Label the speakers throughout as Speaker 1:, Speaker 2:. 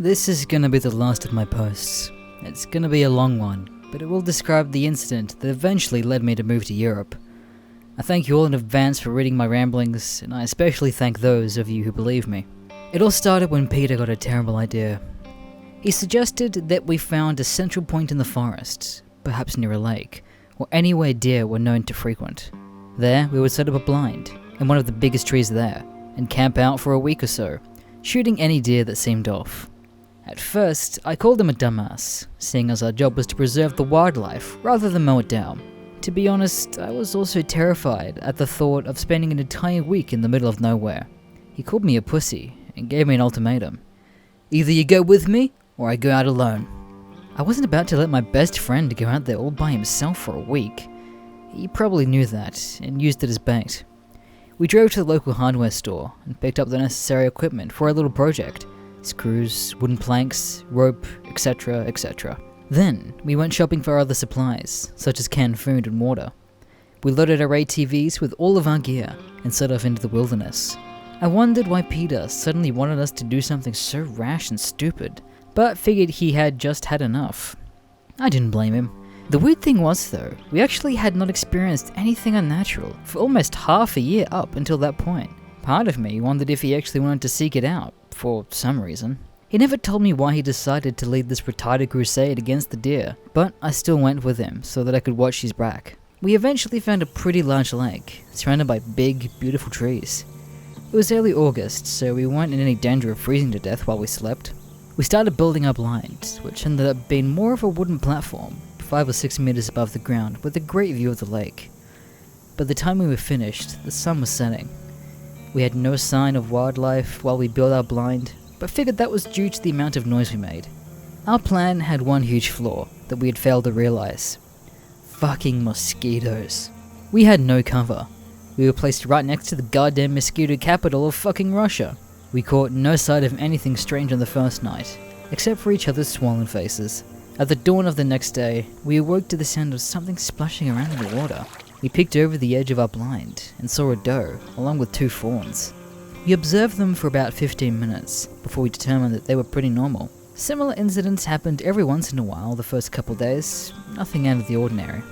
Speaker 1: This is gonna be the last of my posts. It's gonna be a long one, but it will describe the incident that eventually led me to move to Europe. I thank you all in advance for reading my ramblings, and I especially thank those of you who believe me. It all started when Peter got a terrible idea. He suggested that we found a central point in the forest, perhaps near a lake, or anywhere deer were known to frequent. There, we would set up a blind, in one of the biggest trees there, and camp out for a week or so, shooting any deer that seemed off. At first, I called him a dumbass, seeing as our job was to preserve the wildlife rather than mow it down. To be honest, I was also terrified at the thought of spending an entire week in the middle of nowhere. He called me a pussy and gave me an ultimatum. Either you go with me, or I go out alone. I wasn't about to let my best friend go out there all by himself for a week. He probably knew that, and used it as bait. We drove to the local hardware store and picked up the necessary equipment for our little project. Screws, wooden planks, rope, etc, etc. Then, we went shopping for other supplies, such as canned food and water. We loaded our ATVs with all of our gear and set off into the wilderness. I wondered why Peter suddenly wanted us to do something so rash and stupid, but figured he had just had enough. I didn't blame him. The weird thing was though, we actually had not experienced anything unnatural for almost half a year up until that point. Part of me wondered if he actually wanted to seek it out, for some reason. He never told me why he decided to lead this retarded crusade against the deer, but I still went with him so that I could watch his back. We eventually found a pretty large lake, surrounded by big, beautiful trees. It was early August, so we weren't in any danger of freezing to death while we slept. We started building our blind, which ended up being more of a wooden platform, 5 or 6 meters above the ground with a great view of the lake. By the time we were finished, the sun was setting. We had no sign of wildlife while we built our blind, but figured that was due to the amount of noise we made. Our plan had one huge flaw that we had failed to realize. Fucking mosquitoes. We had no cover. We were placed right next to the goddamn mosquito capital of fucking Russia. We caught no sight of anything strange on the first night, except for each other's swollen faces. At the dawn of the next day, we awoke to the sound of something splashing around in the water. We peeked over the edge of our blind and saw a doe, along with 2 fawns. We observed them for about 15 minutes, before we determined that they were pretty normal. Similar incidents happened every once in a while the first couple days, nothing out of the ordinary.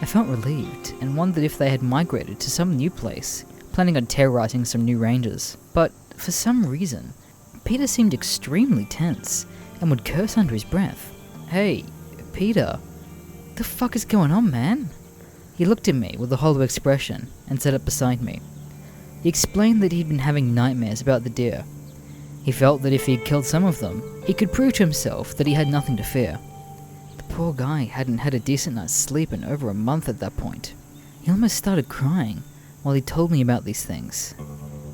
Speaker 1: I felt relieved, and wondered if they had migrated to some new place, planning on terrorizing some new ranges. But, for some reason, Peter seemed extremely tense, and would curse under his breath. Hey, Peter, what the fuck is going on, man? He looked at me with a hollow expression and sat up beside me. He explained that he'd been having nightmares about the deer. He felt that if he had killed some of them, he could prove to himself that he had nothing to fear. The poor guy hadn't had a decent night's sleep in over a month at that point. He almost started crying while he told me about these things,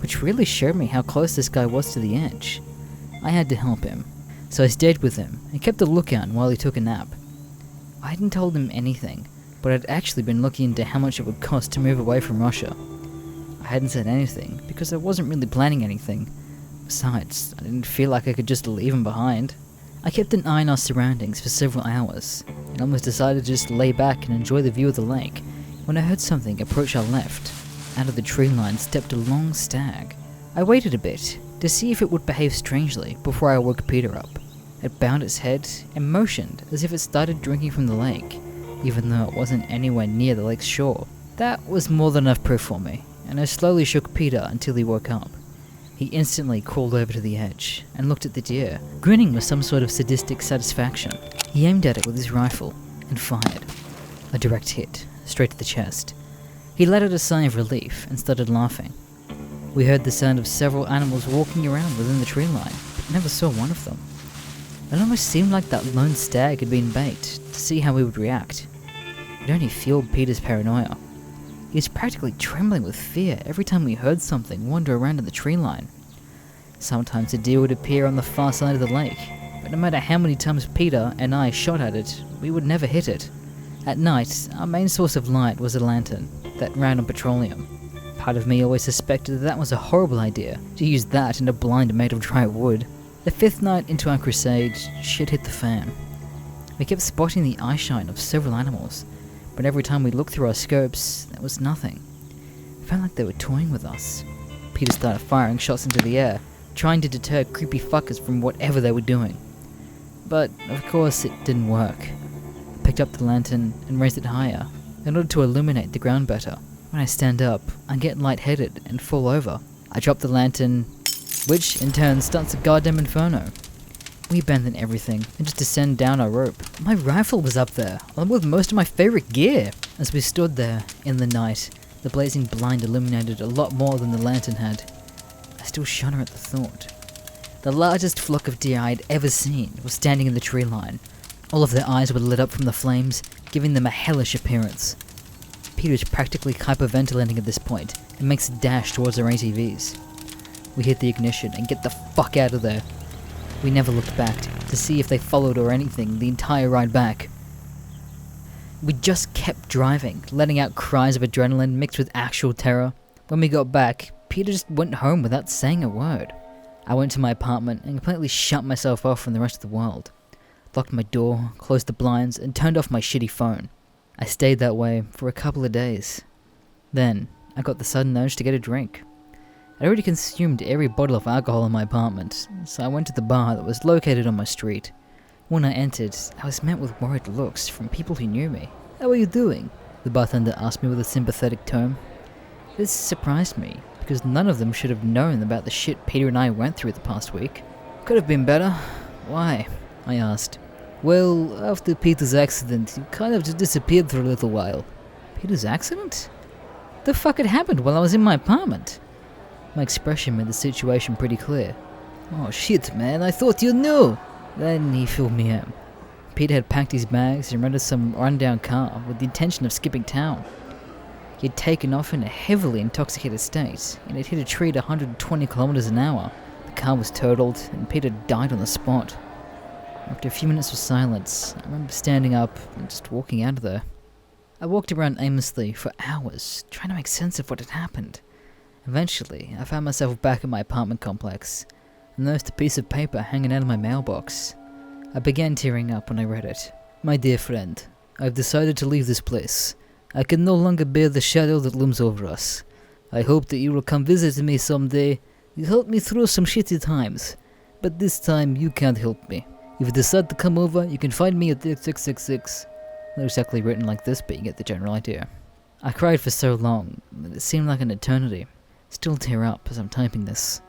Speaker 1: which really showed me how close this guy was to the edge. I had to help him, so I stayed with him and kept a lookout while he took a nap. I hadn't told him anything, but I'd actually been looking into how much it would cost to move away from Russia. I hadn't said anything, because I wasn't really planning anything. Besides, I didn't feel like I could just leave him behind. I kept an eye on our surroundings for several hours, and almost decided to just lay back and enjoy the view of the lake, when I heard something approach our left. Out of the tree line stepped a long stag. I waited a bit, to see if it would behave strangely before I woke Peter up. It bowed its head and motioned as if it started drinking from the lake, even though it wasn't anywhere near the lake's shore. That was more than enough proof for me, and I slowly shook Peter until he woke up. He instantly crawled over to the edge and looked at the deer, grinning with some sort of sadistic satisfaction. He aimed at it with his rifle and fired. A direct hit, straight to the chest. He let out a sigh of relief and started laughing. We heard the sound of several animals walking around within the tree line, but never saw one of them. It almost seemed like that lone stag had been bait to see how we would react. It only fueled Peter's paranoia. He was practically trembling with fear every time we heard something wander around in the tree line. Sometimes a deer would appear on the far side of the lake, but no matter how many times Peter and I shot at it, we would never hit it. At night, our main source of light was a lantern that ran on petroleum. Part of me always suspected that was a horrible idea, to use that in a blind made of dry wood. The 5th night into our crusade, shit hit the fan. We kept spotting the eyeshine of several animals, but every time we looked through our scopes, there was nothing. It felt like they were toying with us. Peter started firing shots into the air, trying to deter creepy fuckers from whatever they were doing. But, of course, it didn't work. I picked up the lantern and raised it higher, in order to illuminate the ground better. When I stand up, I get lightheaded and fall over. I drop the lantern, which in turn starts a goddamn inferno. We abandon everything and just descend down our rope. My rifle was up there, along with most of my favorite gear. As we stood there in the night, the blazing blind illuminated a lot more than the lantern had. I still shudder at the thought. The largest flock of deer I had ever seen was standing in the tree line. All of their eyes were lit up from the flames, giving them a hellish appearance. Peter is practically hyperventilating at this point and makes a dash towards our ATVs. We hit the ignition and get the fuck out of there. We never looked back to see if they followed or anything the entire ride back. We just kept driving, letting out cries of adrenaline mixed with actual terror. When we got back, Peter just went home without saying a word. I went to my apartment and completely shut myself off from the rest of the world. Locked my door, closed the blinds, and turned off my shitty phone. I stayed that way for a couple of days. Then, I got the sudden urge to get a drink. I'd already consumed every bottle of alcohol in my apartment, so I went to the bar that was located on my street. When I entered, I was met with worried looks from people who knew me. "How are you doing?" the bartender asked me with a sympathetic tone. This surprised me, because none of them should have known about the shit Peter and I went through the past week. "Could have been better." "Why?" I asked. "Well, after Peter's accident, you kind of just disappeared for a little while." "Peter's accident? The fuck had happened while I was in my apartment?" My expression made the situation pretty clear. "Oh shit, man, I thought you knew." Then he filled me in. Peter had packed his bags and rented some rundown car with the intention of skipping town. He had taken off in a heavily intoxicated state, and had hit a tree at 120 kilometers an hour. The car was totaled, and Peter died on the spot. After a few minutes of silence, I remember standing up and just walking out of there. I walked around aimlessly for hours, trying to make sense of what had happened. Eventually, I found myself back at my apartment complex, and noticed a piece of paper hanging out of my mailbox. I began tearing up when I read it. "My dear friend, I've decided to leave this place. I can no longer bear the shadow that looms over us. I hope that you will come visit me someday. You helped me through some shitty times, but this time you can't help me. If you decide to come over, you can find me at the 666. Not exactly written like this, but you get the general idea. I cried for so long that it seemed like an eternity. Still tear up as I'm typing this.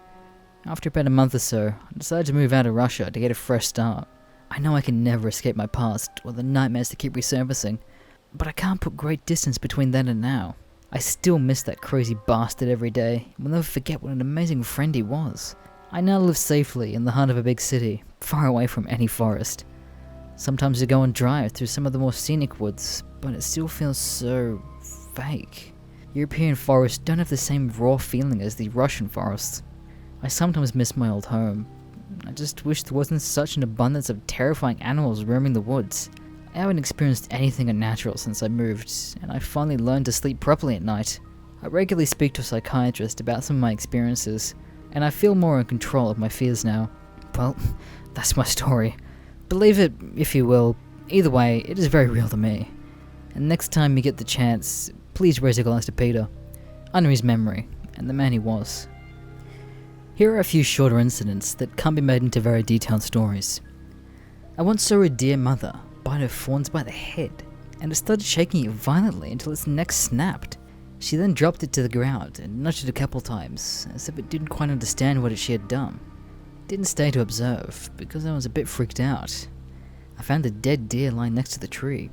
Speaker 1: After about a month or so, I decided to move out of Russia to get a fresh start. I know I can never escape my past, or the nightmares that keep resurfacing, but I can't put great distance between then and now. I still miss that crazy bastard every day, and will never forget what an amazing friend he was. I now live safely in the heart of a big city, far away from any forest. Sometimes I go and drive through some of the more scenic woods, but it still feels so fake. European forests don't have the same raw feeling as the Russian forests. I sometimes miss my old home. I just wish there wasn't such an abundance of terrifying animals roaming the woods. I haven't experienced anything unnatural since I moved, and I finally learned to sleep properly at night. I regularly speak to a psychiatrist about some of my experiences, and I feel more in control of my fears now. Well, that's my story. Believe it if you will. Either way, it is very real to me. And next time you get the chance, please raise a glass to Peter, honor his memory, and the man he was. Here are a few shorter incidents that can't be made into very detailed stories. I once saw a deer mother bite her fawns by the head, and it started shaking it violently until its neck snapped. She then dropped it to the ground and nudged it a couple times, as if it didn't quite understand what she had done. Didn't stay to observe, because I was a bit freaked out. I found a dead deer lying next to the tree.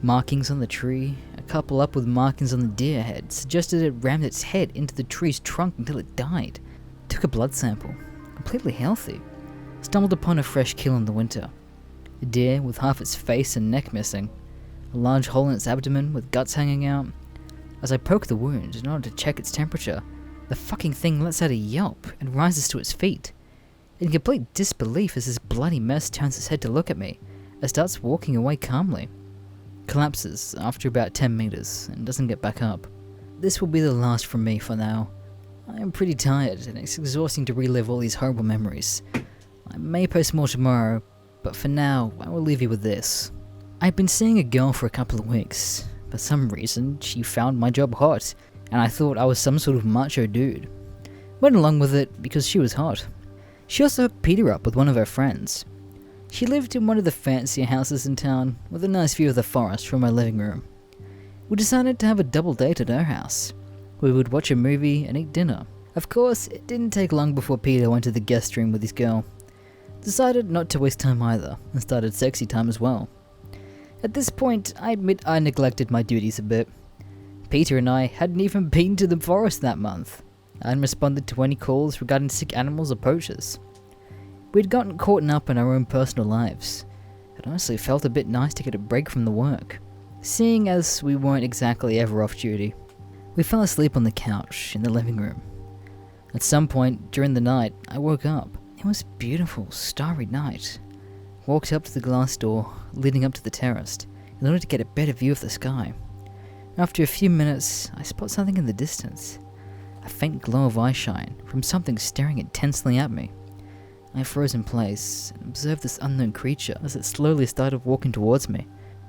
Speaker 1: Markings on the tree, a couple up with markings on the deer head, suggested it rammed its head into the tree's trunk until it died. Took a blood sample, completely healthy. Stumbled upon a fresh kill in the winter. A deer with half its face and neck missing. A large hole in its abdomen with guts hanging out. As I poke the wound in order to check its temperature, the fucking thing lets out a yelp and rises to its feet. In complete disbelief as this bloody mess turns its head to look at me, it starts walking away calmly. Collapses after about 10 meters and doesn't get back up. This will be the last from me for now. I am pretty tired and it's exhausting to relive all these horrible memories. I may post more tomorrow, but for now, I will leave you with this. I've been seeing a girl for a couple of weeks. For some reason, she found my job hot, and I thought I was some sort of macho dude. Went along with it because she was hot. She also hooked Peter up with one of her friends. She lived in one of the fancier houses in town, with a nice view of the forest from my living room. We decided to have a double date at her house. We would watch a movie and eat dinner. Of course, it didn't take long before Peter went to the guest room with his girl. Decided not to waste time either, and started sexy time as well. At this point, I admit I neglected my duties a bit. Peter and I hadn't even been to the forest that month. I hadn't responded to any calls regarding sick animals or poachers. We'd gotten caught up in our own personal lives. It honestly felt a bit nice to get a break from the work, seeing as we weren't exactly ever off duty. We fell asleep on the couch in the living room. At some point during the night, I woke up. It was a beautiful, starry night. Walked up to the glass door leading up to the terrace in order to get a better view of the sky. After a few minutes, I spot something in the distance. A faint glow of eyeshine from something staring intensely at me. I froze in place and observed this unknown creature as it slowly started walking towards me.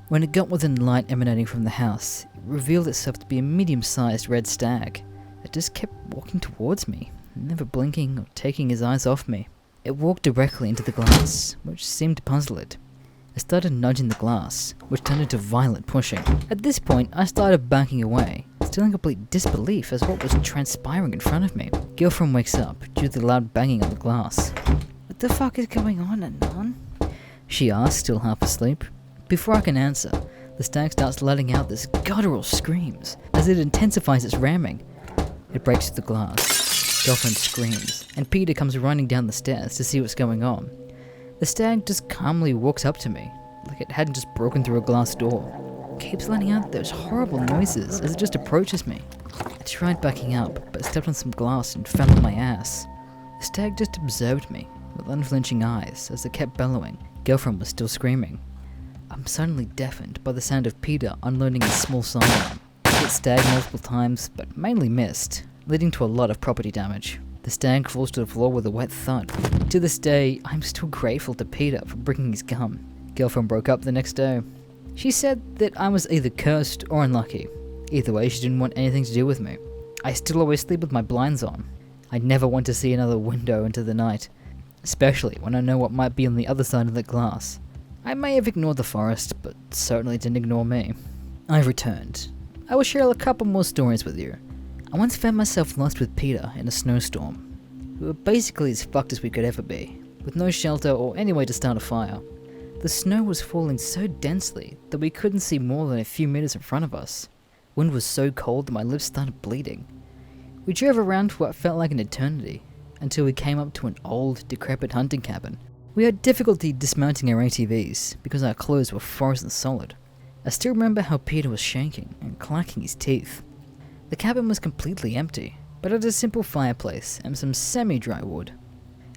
Speaker 1: When it got within light emanating from the house, it revealed itself to be a medium-sized red stag that just kept walking towards me, never blinking or taking his eyes off me. It walked directly into the glass, which seemed to puzzle it. I started nudging the glass, which turned into violent pushing. At this point, I started backing away, still in complete disbelief as what was transpiring in front of me. Girlfriend wakes up due to the loud banging on the glass. "What the fuck is going on, Anon?" she asks, still half asleep. Before I can answer, the stag starts letting out this guttural screams as it intensifies its ramming. It breaks through the glass. Girlfriend screams, and Peter comes running down the stairs to see what's going on. The stag just calmly walks up to me, like it hadn't just broken through a glass door. It keeps letting out those horrible noises as it just approaches me. I tried backing up, but stepped on some glass and fell on my ass. The stag just observed me, with unflinching eyes, as it kept bellowing. Girlfriend was still screaming. I'm suddenly deafened by the sound of Peter unloading his small sidearm. I hit stag multiple times, but mainly missed, leading to a lot of property damage. The stag falls to the floor with a wet thud. To this day, I'm still grateful to Peter for bringing his gun. Girlfriend broke up the next day. She said that I was either cursed or unlucky. Either way, she didn't want anything to do with me. I still always sleep with my blinds on. I never want to see another window into the night, especially when I know what might be on the other side of the glass. I may have ignored the forest, but certainly didn't ignore me. I returned. I will share a couple more stories with you. I once found myself lost with Peter in a snowstorm. We were basically as fucked as we could ever be, with no shelter or any way to start a fire. The snow was falling so densely that we couldn't see more than a few meters in front of us. Wind was so cold that my lips started bleeding. We drove around for what felt like an eternity, until we came up to an old, decrepit hunting cabin. We had difficulty dismounting our ATVs because our clothes were frozen solid. I still remember how Peter was shaking and clacking his teeth. The cabin was completely empty, but had a simple fireplace and some semi-dry wood.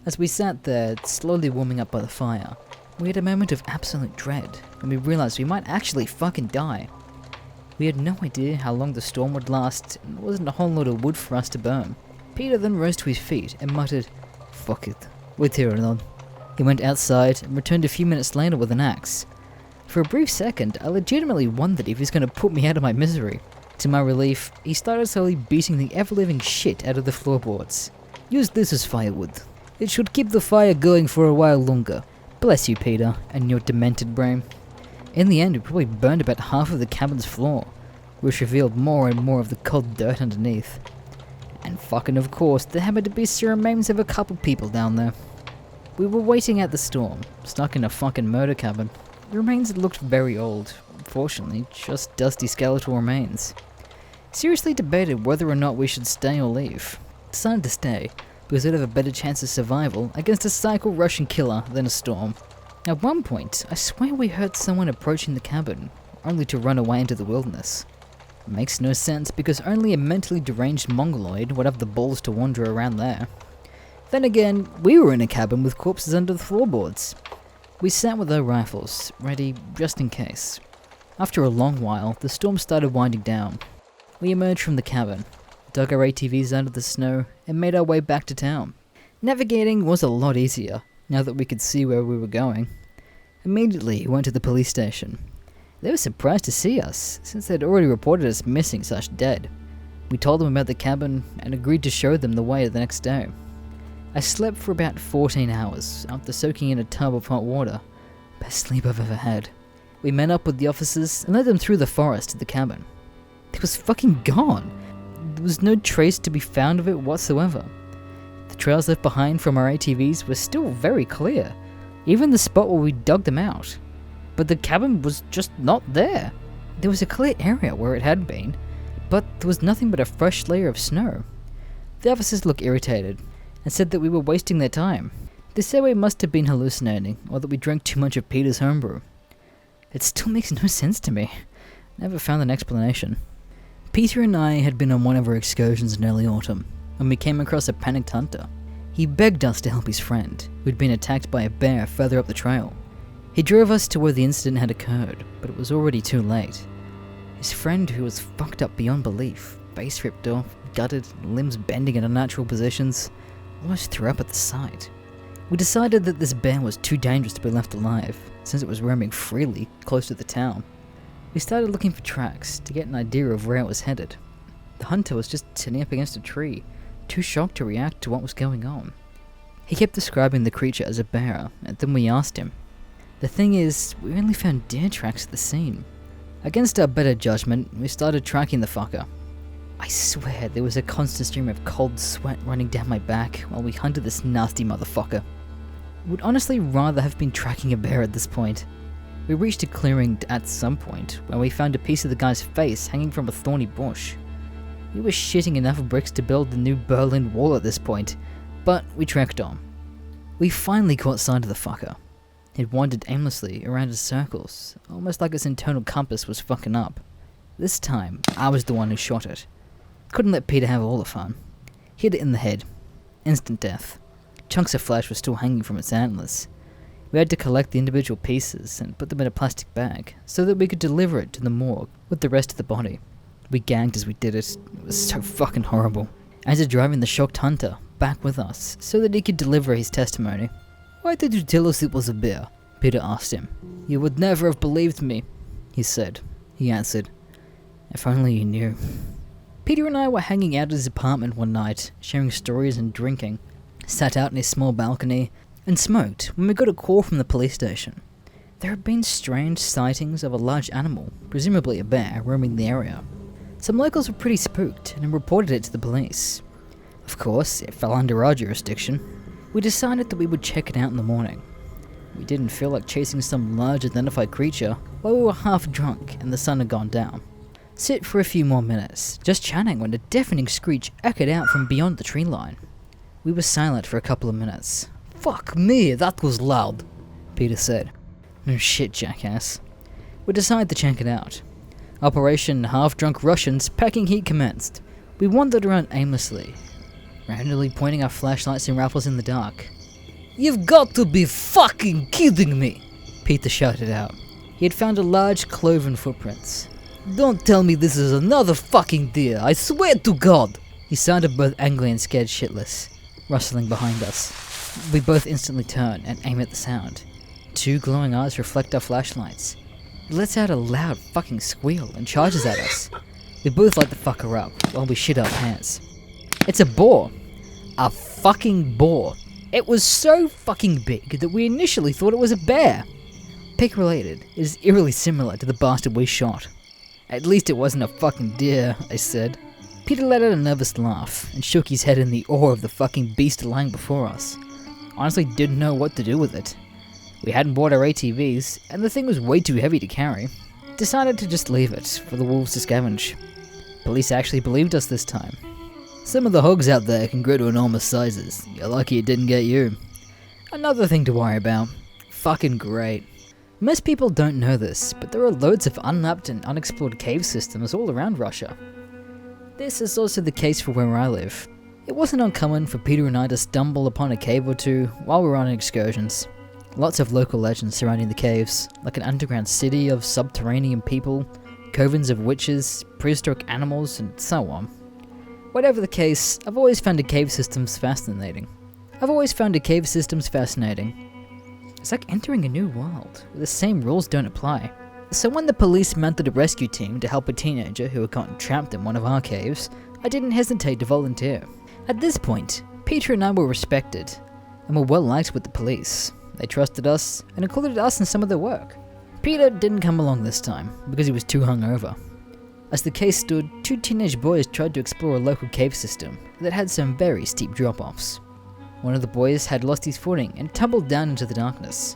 Speaker 1: As we sat there, slowly warming up by the fire, we had a moment of absolute dread when we realized we might actually fucking die. We had no idea how long the storm would last, and there wasn't a whole lot of wood for us to burn. Peter then rose to his feet and muttered, "Fuck it, we're tearing on." He went outside and returned a few minutes later with an axe. For a brief second, I legitimately wondered if he was going to put me out of my misery. To my relief, he started slowly beating the ever-living shit out of the floorboards. "Use this as firewood. It should keep the fire going for a while longer. Bless you, Peter, and your demented brain." In the end, we probably burned about half of the cabin's floor, which revealed more and more of the cold dirt underneath. And fucking of course, there happened to be some remains of a couple people down there. We were waiting out the storm, stuck in a fucking murder cabin. The remains looked very old, unfortunately, just dusty skeletal remains. Seriously debated whether or not we should stay or leave. Decided to stay, because we'd have a better chance of survival against a psycho Russian killer than a storm. At one point, I swear we heard someone approaching the cabin, only to run away into the wilderness. It makes no sense because only a mentally deranged mongoloid would have the balls to wander around there. Then again, we were in a cabin with corpses under the floorboards. We sat with our rifles, ready just in case. After a long while, the storm started winding down. We emerged from the cabin, dug our ATVs out of the snow, and made our way back to town. Navigating was a lot easier, now that we could see where we were going. Immediately, we went to the police station. They were surprised to see us, since they'd already reported us missing/dead. We told them about the cabin, and agreed to show them the way the next day. I slept for about 14 hours after soaking in a tub of hot water. Best sleep I've ever had. We met up with the officers and led them through the forest to the cabin. It was fucking gone. There was no trace to be found of it whatsoever. The trails left behind from our ATVs were still very clear, even the spot where we dug them out. But the cabin was just not there. There was a clear area where it had been, but there was nothing but a fresh layer of snow. The officers looked irritated and said that we were wasting their time. They said we must have been hallucinating, or that we drank too much of Peter's homebrew. It still makes no sense to me. Never found an explanation. Peter and I had been on one of our excursions in early autumn, when we came across a panicked hunter. He begged us to help his friend, who'd been attacked by a bear further up the trail. He drove us to where the incident had occurred, but it was already too late. His friend, who was fucked up beyond belief, face ripped off, gutted, limbs bending in unnatural positions, almost threw up at the sight. We decided that this bear was too dangerous to be left alive, since it was roaming freely close to the town. We started looking for tracks to get an idea of where it was headed. The hunter was just sitting up against a tree, too shocked to react to what was going on. He kept describing the creature as a bear, and then we asked him. The thing is, we only found deer tracks at the scene. Against our better judgment, we started tracking the fucker. I swear there was a constant stream of cold sweat running down my back while we hunted this nasty motherfucker. Would honestly rather have been tracking a bear at this point. We reached a clearing at some point where we found a piece of the guy's face hanging from a thorny bush. We were shitting enough bricks to build the new Berlin Wall at this point, but we trekked on. We finally caught sight of the fucker. It wandered aimlessly around in circles, almost like its internal compass was fucking up. This time, I was the one who shot it. Couldn't let Peter have all the fun. Hit it in the head. Instant death. Chunks of flesh were still hanging from its antlers. We had to collect the individual pieces and put them in a plastic bag so that we could deliver it to the morgue with the rest of the body. We gagged as we did it. It was so fucking horrible. I had to drive the shocked hunter back with us so that he could deliver his testimony. "Why did you tell us it was a bear?" Peter asked him. "You would never have believed me," he said. He answered, "If only you knew." Peter and I were hanging out at his apartment one night, sharing stories and drinking. Sat out in his small balcony and smoked when we got a call from the police station. There had been strange sightings of a large animal, presumably a bear, roaming the area. Some locals were pretty spooked and reported it to the police. Of course, it fell under our jurisdiction. We decided that we would check it out in the morning. We didn't feel like chasing some large identified creature while we were half drunk and the sun had gone down. Sit for a few more minutes, just chatting when a deafening screech echoed out from beyond the tree line. We were silent for a couple of minutes. "Fuck me, that was loud," Peter said. "No shit, jackass." We decided to check it out. Operation Half-Drunk Russians Packing Heat commenced. We wandered around aimlessly, randomly pointing our flashlights and rifles in the dark. "You've got to be fucking kidding me," Peter shouted out. He had found a large cloven footprints. "Don't tell me this is another fucking deer, I swear to God!" He sounded both angry and scared shitless, rustling behind us. We both instantly turn and aim at the sound. Two glowing eyes reflect our flashlights. It lets out a loud fucking squeal and charges at us. We both light the fucker up while we shit our pants. It's a boar. A fucking boar. It was so fucking big that we initially thought it was a bear. Pig related, it is eerily similar to the bastard we shot. "At least it wasn't a fucking deer," I said. Peter let out a nervous laugh and shook his head in the awe of the fucking beast lying before us. Honestly didn't know what to do with it. We hadn't bought our ATVs, and the thing was way too heavy to carry. Decided to just leave it for the wolves to scavenge. Police actually believed us this time. "Some of the hogs out there can grow to enormous sizes. You're lucky it didn't get you." Another thing to worry about. Fucking great. Most people don't know this, but there are loads of unmapped and unexplored cave systems all around Russia. This is also the case for where I live. It wasn't uncommon for Peter and I to stumble upon a cave or two while we were on excursions. Lots of local legends surrounding the caves, like an underground city of subterranean people, covens of witches, prehistoric animals, and so on. Whatever the case, I've always found the cave systems fascinating. It's like entering a new world, where the same rules don't apply. So when the police mounted a rescue team to help a teenager who had gotten trapped in one of our caves, I didn't hesitate to volunteer. At this point, Pietr and I were respected, and were well liked with the police. They trusted us, and included us in some of their work. Pietr didn't come along this time, because he was too hungover. As the case stood, two teenage boys tried to explore a local cave system that had some very steep drop-offs. One of the boys had lost his footing and tumbled down into the darkness.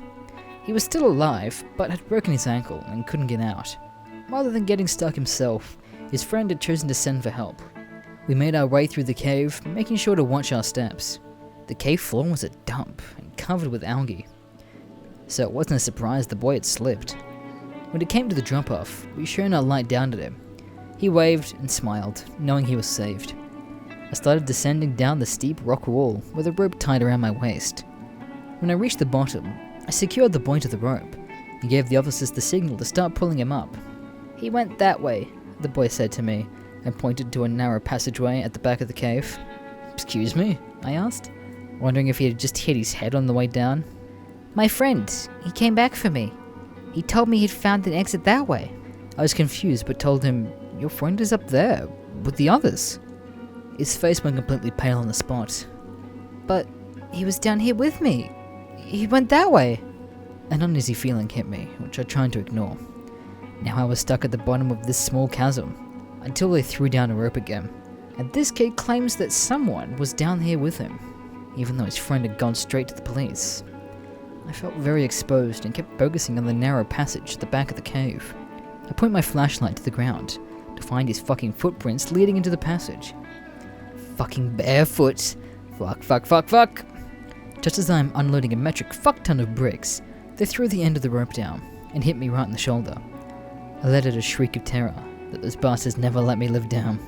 Speaker 1: He was still alive, but had broken his ankle and couldn't get out. Rather than getting stuck himself, his friend had chosen to send for help. We made our way through the cave, making sure to watch our steps. The cave floor was a dump and covered with algae, so it wasn't a surprise the boy had slipped. When it came to the drop-off, we shone our light down at him. He waved and smiled, knowing he was saved. I started descending down the steep rock wall with a rope tied around my waist. When I reached the bottom, I secured the boy to the rope and gave the officers the signal to start pulling him up. "He went that way," the boy said to me, and pointed to a narrow passageway at the back of the cave. "Excuse me?" I asked, wondering if he had just hit his head on the way down. "My friend, he came back for me. He told me he'd found an exit that way." I was confused, but told him, "Your friend is up there, with the others." His face went completely pale on the spot. "But he was down here with me. He went that way." An uneasy feeling hit me, which I tried to ignore. Now I was stuck at the bottom of this small chasm, until they threw down a rope again. And this kid claims that someone was down here with him, even though his friend had gone straight to the police. I felt very exposed and kept focusing on the narrow passage at the back of the cave. I point my flashlight to the ground to find his fucking footprints leading into the passage. Fucking barefoot. Fuck. Just as I am unloading a metric fuck ton of bricks, they threw the end of the rope down and hit me right in the shoulder. I let out a shriek of terror that those bastards never let me live down.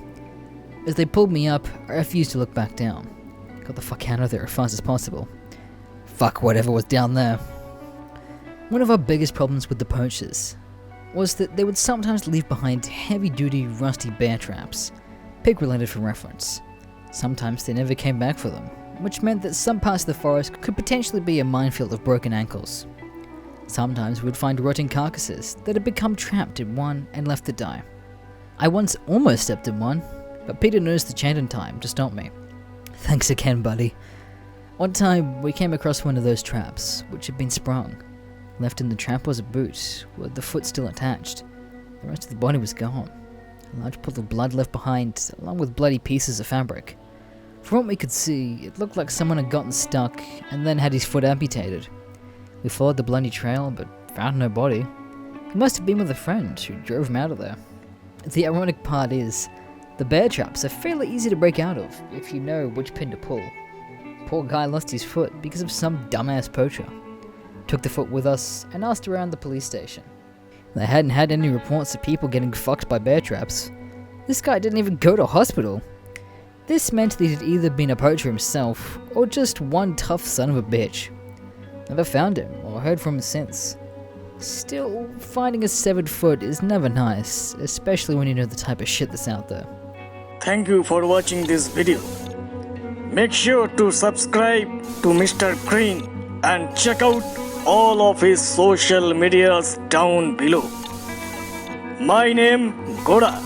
Speaker 1: As they pulled me up, I refused to look back down. Got the fuck out of there as fast as possible. Fuck whatever was down there. One of our biggest problems with the poachers was that they would sometimes leave behind heavy-duty, rusty bear traps, pig-related for reference. Sometimes they never came back for them, which meant that some parts of the forest could potentially be a minefield of broken ankles. Sometimes we would find rotting carcasses that had become trapped in one and left to die. I once almost stepped in one, but Pietr knows the chant in time to stop me. Thanks again, buddy. One time, we came across one of those traps, which had been sprung. Left in the trap was a boot, with the foot still attached. The rest of the body was gone. A large pool of blood left behind, along with bloody pieces of fabric. From what we could see, it looked like someone had gotten stuck and then had his foot amputated. We followed the bloody trail, but found no body. He must have been with a friend who drove him out of there. The ironic part is, the bear traps are fairly easy to break out of, if you know which pin to pull. Poor guy lost his foot because of some dumbass poacher. Took the foot with us and asked around the police station. They hadn't had any reports of people getting fucked by bear traps. This guy didn't even go to hospital. This meant that he'd either been a poacher himself, or just one tough son of a bitch. Never found him, or heard from him since. Still, finding a severed foot is never nice, especially when you know the type of shit that's out there.
Speaker 2: Thank you for watching this video. Make sure to subscribe to Mr. Green and check out all of his social medias down below. My name, Goda.